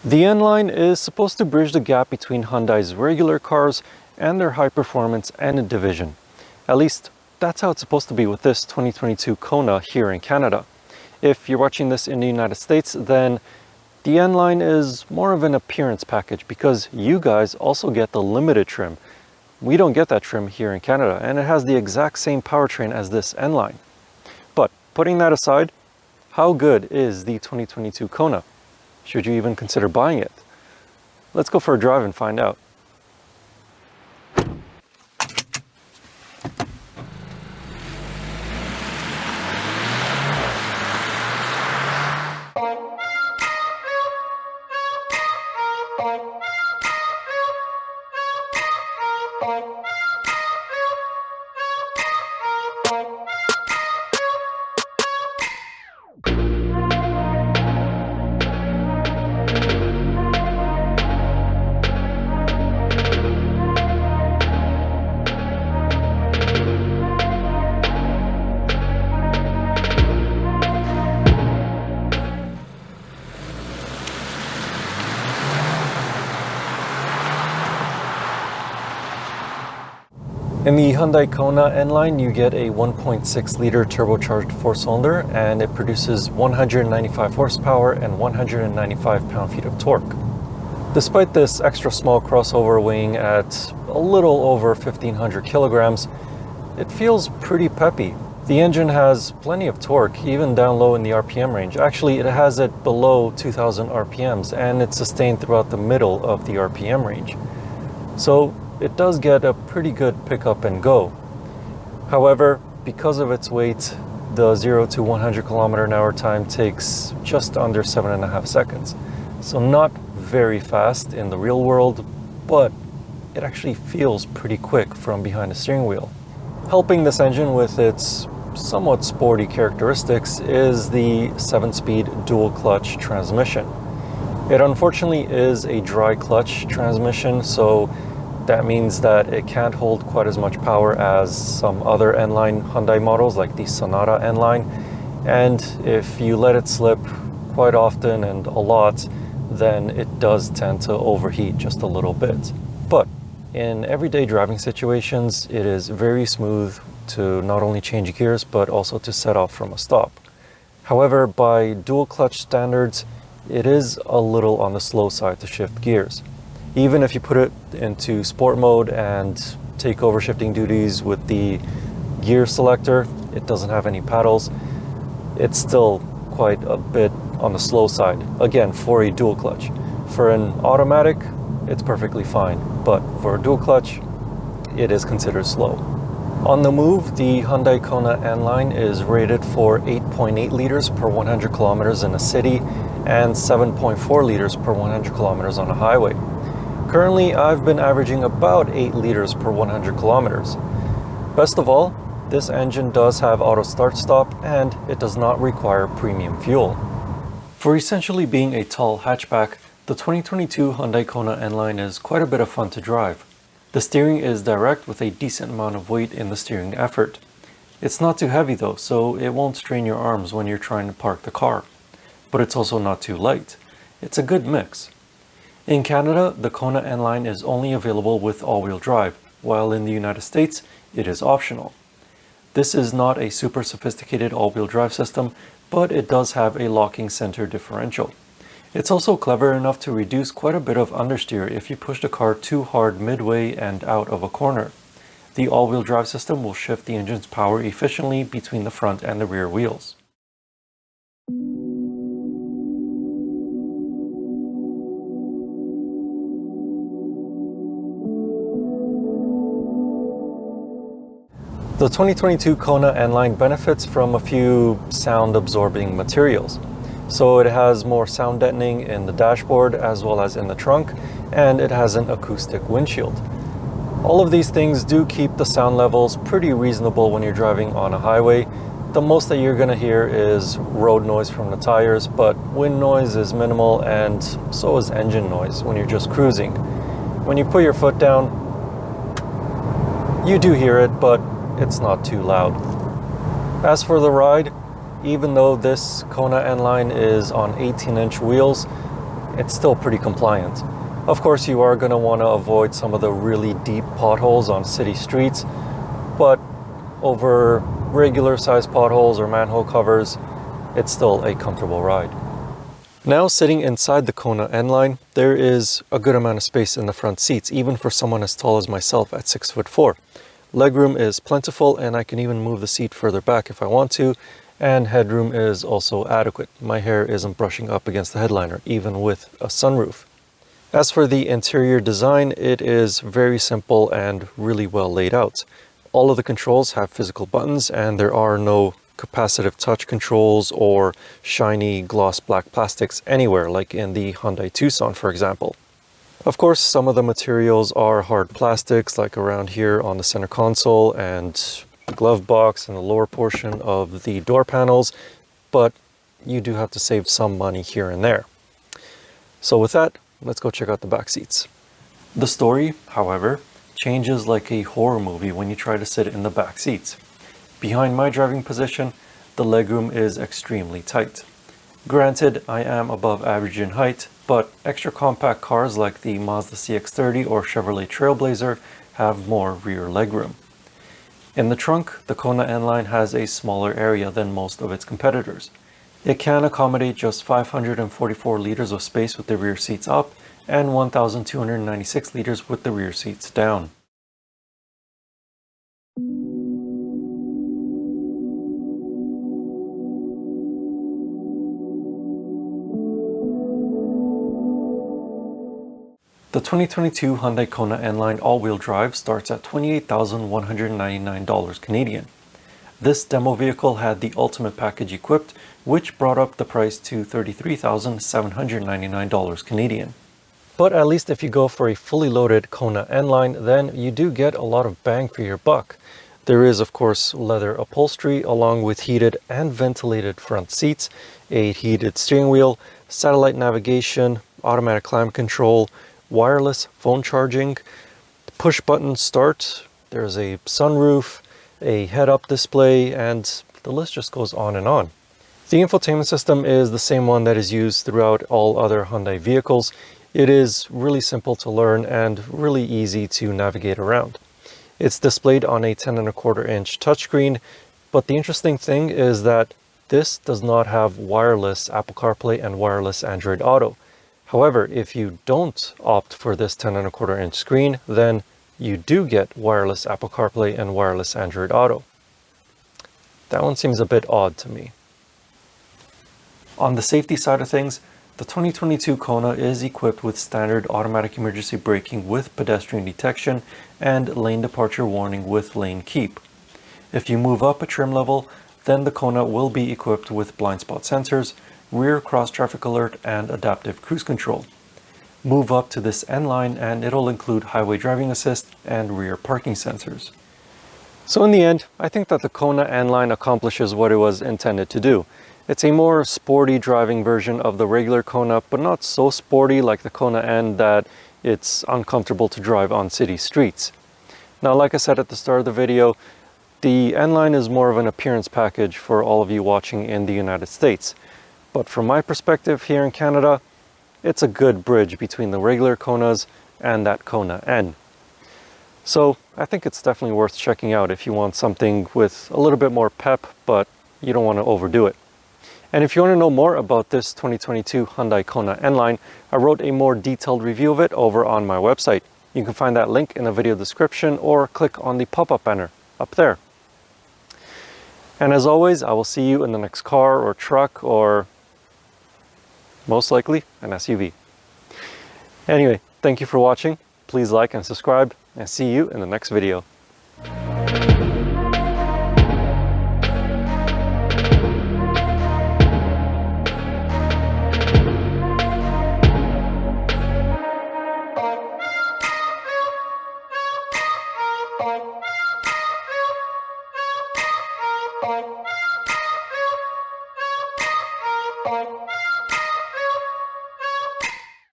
The N-Line is supposed to bridge the gap between Hyundai's regular cars and their high-performance N division. At least, that's how it's supposed to be with this 2022 Kona here in Canada. If you're watching this in the United States, then the N-Line is more of an appearance package because you guys also get the limited trim. We don't get that trim here in Canada, and it has the exact same powertrain as this N-Line. But putting that aside, how good is the 2022 Kona? Should you even consider buying it? Let's go for a drive and find out. In the Hyundai Kona N-Line, you get a 1.6-liter turbocharged four-cylinder, and it produces 195 horsepower and 195 pound-feet of torque. Despite this extra small crossover weighing at a little over 1,500 kilograms, it feels pretty peppy. The engine has plenty of torque, even down low in the RPM range. Actually, it has it below 2,000 RPMs, and it's sustained throughout the middle of the RPM range. So it does get a pretty good pickup and go. However, because of its weight, the 0 to 100 km/h time takes just under 7.5 seconds. So not very fast in the real world, but it actually feels pretty quick from behind the steering wheel. Helping this engine with its somewhat sporty characteristics is the 7-speed dual clutch transmission. It unfortunately is a dry clutch transmission, so that means that it can't hold quite as much power as some other N-Line Hyundai models like the Sonata N-Line. And if you let it slip quite often and a lot, then it does tend to overheat just a little bit. But in everyday driving situations, it is very smooth to not only change gears, but also to set off from a stop. However, by dual clutch standards, it is a little on the slow side to shift gears. Even if you put it into sport mode and take over shifting duties with the gear selector, it doesn't have any paddles. It's still quite a bit on the slow side, again, for a dual clutch. For an automatic, it's perfectly fine, but for a dual clutch, it is considered slow. On the move, the Hyundai Kona N-Line is rated for 8.8 liters per 100 kilometers in a city and 7.4 liters per 100 kilometers on a highway. Currently, I've been averaging about 8 liters per 100 kilometers. Best of all, this engine does have auto start-stop and it does not require premium fuel. For essentially being a tall hatchback, the 2022 Hyundai Kona N-Line is quite a bit of fun to drive. The steering is direct with a decent amount of weight in the steering effort. It's not too heavy though, so it won't strain your arms when you're trying to park the car. But it's also not too light. It's a good mix. In Canada, the Kona N-Line is only available with all-wheel drive, while in the United States, it is optional. This is not a super sophisticated all-wheel drive system, but it does have a locking center differential. It's also clever enough to reduce quite a bit of understeer if you push the car too hard midway and out of a corner. The all-wheel drive system will shift the engine's power efficiently between the front and the rear wheels. The 2022 Kona N-Line benefits from a few sound-absorbing materials. So it has more sound deadening in the dashboard as well as in the trunk, and it has an acoustic windshield. All of these things do keep the sound levels pretty reasonable when you're driving on a highway. The most that you're going to hear is road noise from the tires, but wind noise is minimal and so is engine noise when you're just cruising. When you put your foot down, you do hear it, but it's not too loud. As for the ride, even though this Kona N-Line is on 18-inch wheels, it's still pretty compliant. Of course, you are going to want to avoid some of the really deep potholes on city streets, but over regular sized potholes or manhole covers, it's still a comfortable ride. Now, sitting inside the Kona N-Line, there is a good amount of space in the front seats, even for someone as tall as myself at 6'4". Legroom is plentiful, and I can even move the seat further back if I want to, and headroom is also adequate. My hair isn't brushing up against the headliner, even with a sunroof. As for the interior design, it is very simple and really well laid out. All of the controls have physical buttons, and there are no capacitive touch controls or shiny gloss black plastics anywhere, like in the Hyundai Tucson, for example. Of course, some of the materials are hard plastics, like around here on the center console and the glove box and the lower portion of the door panels, but you do have to save some money here and there. So with that, let's go check out the back seats. The story, however, changes like a horror movie when you try to sit in the back seats. Behind my driving position, the legroom is extremely tight. Granted, I am above average in height, but extra compact cars like the Mazda CX-30 or Chevrolet Trailblazer have more rear legroom. In the trunk, the Kona N-Line has a smaller area than most of its competitors. It can accommodate just 544 liters of space with the rear seats up and 1,296 liters with the rear seats down. The 2022 Hyundai Kona N-Line all-wheel drive starts at $28,199 Canadian. This demo vehicle had the ultimate package equipped, which brought up the price to $33,799 Canadian. But at least if you go for a fully loaded Kona N-Line, then you do get a lot of bang for your buck. There is, of course, leather upholstery along with heated and ventilated front seats, a heated steering wheel, satellite navigation, automatic climate control, wireless phone charging, push button start, there's a sunroof, a head-up display, and the list just goes on and on. The infotainment system is the same one that is used throughout all other Hyundai vehicles. It is really simple to learn and really easy to navigate around. It's displayed on a 10.25-inch touchscreen, but the interesting thing is that this does not have wireless Apple CarPlay and wireless Android Auto. However, if you don't opt for this 10.25-inch screen, then you do get wireless Apple CarPlay and wireless Android Auto. That one seems a bit odd to me. On the safety side of things, the 2022 Kona is equipped with standard automatic emergency braking with pedestrian detection and lane departure warning with lane keep. If you move up a trim level, then the Kona will be equipped with blind spot sensors, rear cross traffic alert, and adaptive cruise control. Move up to this N-Line and it'll include highway driving assist and rear parking sensors. So in the end, I think that the Kona N-Line accomplishes what it was intended to do. It's a more sporty driving version of the regular Kona, but not so sporty like the Kona N that it's uncomfortable to drive on city streets. Now, like I said at the start of the video, the N-Line is more of an appearance package for all of you watching in the United States. But from my perspective here in Canada, it's a good bridge between the regular Konas and that Kona N. So I think it's definitely worth checking out if you want something with a little bit more pep, but you don't want to overdo it. And if you want to know more about this 2022 Hyundai Kona N-Line, I wrote a more detailed review of it over on my website. You can find that link in the video description or click on the pop-up banner up there. And as always, I will see you in the next car or truck or most likely an SUV. Anyway, thank you for watching. Please like and subscribe, and see you in the next video. Bye.